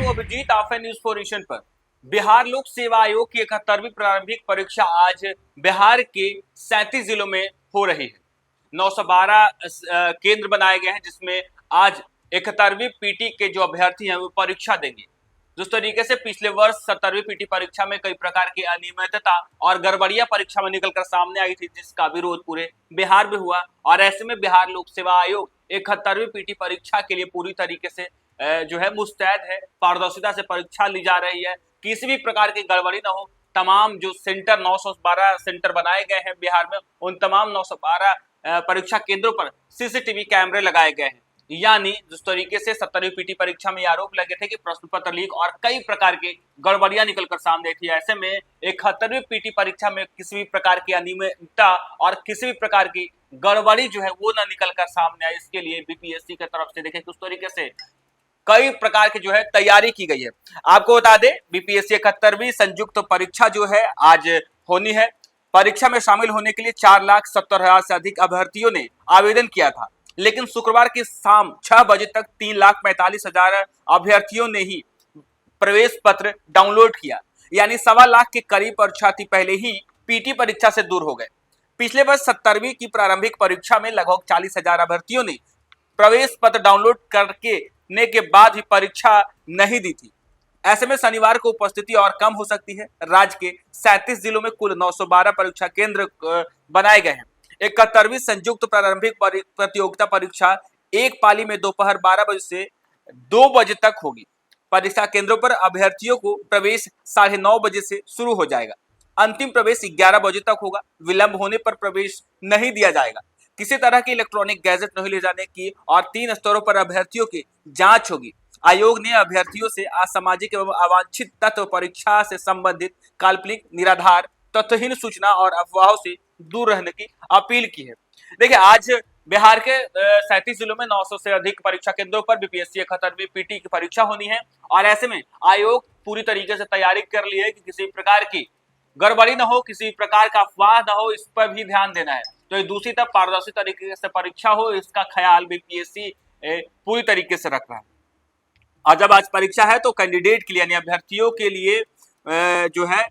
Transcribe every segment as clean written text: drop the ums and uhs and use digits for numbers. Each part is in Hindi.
हूं अभिजीत, आप है न्यूज फॉर एशियन पर। बिहार लोक सेवा आयोग की 71वीं प्रारंभिक परीक्षा आज बिहार के 37 जिलों में हो रही है। 912 केंद्र बनाए गए हैं, जिसमें आज 71वीं पीटी के जो अभ्यर्थी हैं वो परीक्षा देंगे। जिस तरीके से पिछले वर्ष 70वीं पीटी परीक्षा में कई प्रकार की अनियमितता और गड़बड़ियां परीक्षा में निकलकर सामने आई थी, जिसका विरोध पूरे बिहार में हुआ, और ऐसे में बिहार लोक सेवा आयोग 71वीं पीटी परीक्षा के लिए पूरी तरीके से जो है मुस्तैद है। पारदर्शिता से परीक्षा ली जा रही है, किसी भी प्रकार की गड़बड़ी ना हो। तमाम जो सेंटर 912 सेंटर बनाए गए हैं बिहार में, उन तमाम 912 परीक्षा केंद्रों पर सीसीटीवी कैमरे लगाए गए हैं। यानी जिस तरीके से 70वीं पीटी परीक्षा में आरोप लगे थे कि प्रश्न पत्र लीक और कई प्रकार की गड़बड़ियां निकलकर सामने थी, ऐसे में 71वीं पीटी परीक्षा में किसी भी प्रकार की अनियमितता और किसी भी प्रकार की गड़बड़ी जो है वो न निकलकर सामने आए, इसके लिए बीपीएससी की तरफ से देखें किस तरीके से कई प्रकार की जो है तैयारी की गई है। आपको बता दें, बीपीएससी 71वीं संयुक्त परीक्षा जो है आज होनी है। परीक्षा में शामिल होने के लिए 4,70,000 से अधिक अभ्यर्थियों ने आवेदन किया था, लेकिन शुक्रवार की शाम 6 बजे तक 3,45,000 अभ्यर्थियों ने ही प्रवेश पत्र डाउनलोड किया। यानी 1.25 लाख के करीब परीक्षार्थी पहले ही पीटी परीक्षा से दूर हो गए। पिछले वर्ष 70वीं की प्रारंभिक परीक्षा में लगभग 40,000 अभ्यर्थियों ने प्रवेश पत्र डाउनलोड करके के बाद भी परीक्षा नहीं दी थी। ऐसे में शनिवार को उपस्थिति और कम हो सकती है। राज्य के 37 जिलों में कुल 912 परीक्षा केंद्र बनाए गए हैं। 71वीं संयुक्त प्रारंभिक प्रतियोगिता परीक्षा एक पाली में दोपहर 12 बजे से 2 बजे तक होगी। परीक्षा केंद्रों पर अभ्यर्थियों को प्रवेश 9:30 बजे से शुरू हो जाएगा। अंतिम प्रवेश 11 बजे तक होगा। विलंब होने पर प्रवेश नहीं दिया जाएगा। किसी तरह की इलेक्ट्रॉनिक गैजेट नहीं ले जाने की और 3 स्तरों पर अभ्यर्थियों की जांच होगी। आयोग ने अभ्यर्थियों से असामाजिक एवं अवांछित तत्व, परीक्षा से संबंधित काल्पनिक, निराधार, तथ्यहीन सूचना और अफवाहों से दूर रहने की अपील की है। देखिए, आज बिहार के 37 जिलों में 900 से अधिक परीक्षा केंद्रों पर बीपीएससी 71वीं पीटी की परीक्षा होनी है, और ऐसे में आयोग पूरी तरीके से तैयारी कर ली है कि किसी प्रकार की गड़बड़ी ना हो, किसी प्रकार का अफवाह ना हो, इस पर भी ध्यान देना है। तो दूसरी तरफ पारदर्शी तरीके से परीक्षा हो, इसका ख्याल बीपीएससी पूरी तरीके से रख रहा है। और जब आज परीक्षा है तो कैंडिडेट के लिए यानी अभ्यर्थियों के लिए जो है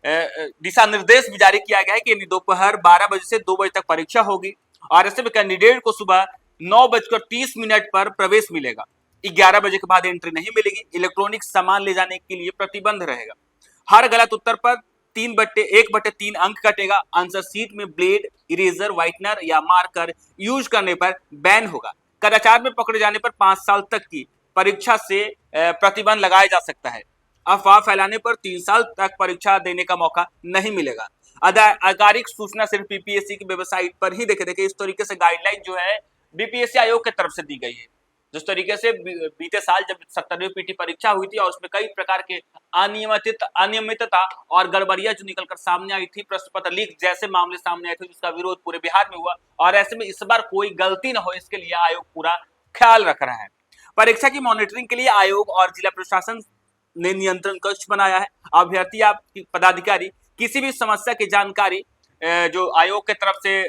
दिशा निर्देश भी जारी किया गया है कि दोपहर 12 बजे से 2 बजे तक परीक्षा होगी, और ऐसे में कैंडिडेट को सुबह 9:30 पर प्रवेश मिलेगा। 11 बजे के बाद एंट्री नहीं मिलेगी। इलेक्ट्रॉनिक सामान ले जाने के लिए प्रतिबंध रहेगा। हर गलत उत्तर पर 1/3 अंक कटेगा। आंसर शीट में ब्लेड, इरेजर, व्हाइटनर या मार्कर यूज करने पर बैन होगा। कदाचार में पकड़े जाने पर 5 साल तक की परीक्षा से प्रतिबंध लगाया जा सकता है। अफवाह फैलाने पर 3 साल तक परीक्षा देने का मौका नहीं मिलेगा। आधिकारिक सूचना सिर्फ बीपीएससी की वेबसाइट पर ही देखे। इस तरीके से गाइडलाइन जो है बीपीएससी आयोग की तरफ से दी गई है। जिस तरीके से बीते साल जब 70वीं पीटी परीक्षा हुई थी और उसमें कई प्रकार के अनियमितता और गड़बड़ियां जो निकलकर सामने आई थी, प्रश्न पत्र लीक जैसे मामले सामने आए थे, जिसका विरोध पूरे बिहार में हुआ, और ऐसे में इस बार कोई गलती न हो, इसके लिए आयोग पूरा ख्याल रख रहा है। परीक्षा की मॉनिटरिंग के लिए आयोग और जिला प्रशासन ने नियंत्रण कक्ष बनाया है। अभ्यर्थी या पदाधिकारी किसी भी समस्या की जानकारी जो आयोग के तरफ से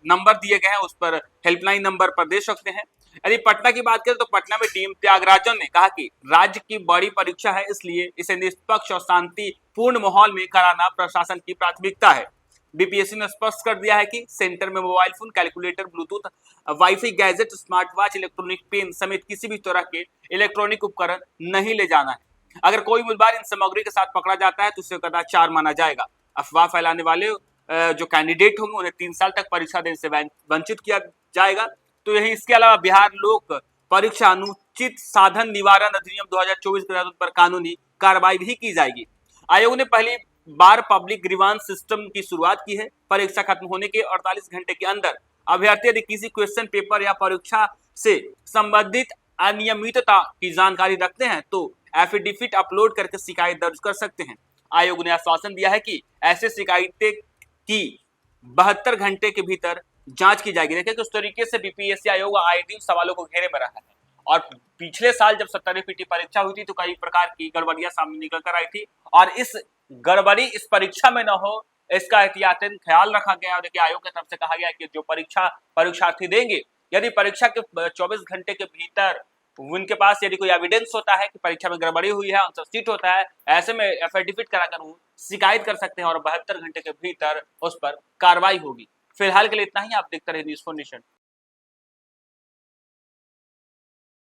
नंबर दिए गए हैं उस पर हेल्पलाइन नंबर पर दे सकते हैं। यदि पटना की बात करें तो पटना में डीएम त्यागराजन ने कहा कि राज्य की बड़ी परीक्षा है, इसलिए इसे निष्पक्ष और शांतिपूर्ण माहौल में कराना प्रशासन की प्राथमिकता है। बीपीएससी ने स्पष्ट कर दिया है कि सेंटर में mobile phone, calculator, Bluetooth, WiFi gadget, smart watch, electronic pen समेत किसी भी तरह के इलेक्ट्रॉनिक उपकरण नहीं ले जाना है। अगर कोई उम्मीदवार इन सामग्री के साथ पकड़ा जाता है तो उसे कदाचार माना जाएगा। अफवाह फैलाने वाले जो कैंडिडेट होंगे उन्हें 3 साल तक परीक्षा देने से वंचित किया जाएगा। तो यही इसके अलावा बिहार लोक परीक्षा अनुचित साधन निवारण अधिनियम 2024 के पर कानूनी कार्रवाई भी की जाएगी। आयोग ने पहली बार पब्लिक ग्रीवांस सिस्टम की शुरुआत की है। परीक्षा खत्म होने के 48 घंटे के अंदर अभ्यर्थी यदि किसी क्वेश्चन पेपर या परीक्षा से संबंधित अनियमितता की जानकारी रखते हैं तो एफिडेविट अपलोड करके शिकायत दर्ज कर सकते हैं। आयोग ने आश्वासन दिया है कि ऐसे शिकायतें की 72 घंटे के भीतर जांच की जाएगी। देखिए किस तरीके से बीपीएससी आयोग आए दिन सवालों को घेरे में रहा है, और पिछले साल जब 70वीं पीटी परीक्षा हुई थी तो कई प्रकार की गड़बड़ियां सामने निकल कर आई थी, और इस गड़बड़ी इस परीक्षा में न हो इसका एहतियातन ख्याल रखा गया। और देखिए आयोग की तरफ से कहा गया कि जो परीक्षार्थी देंगे, यदि परीक्षा के 24 घंटे के भीतर उनके पास यदि कोई एविडेंस होता है कि परीक्षा में गड़बड़ी हुई है, आंसर शीट होता है, ऐसे में एफिडेविट कराकर वो शिकायत कर सकते हैं और 72 घंटे के भीतर उस पर कार्रवाई होगी। फिलहाल के लिए इतना ही। आप देखते रहिए न्यूज़4 नेशन।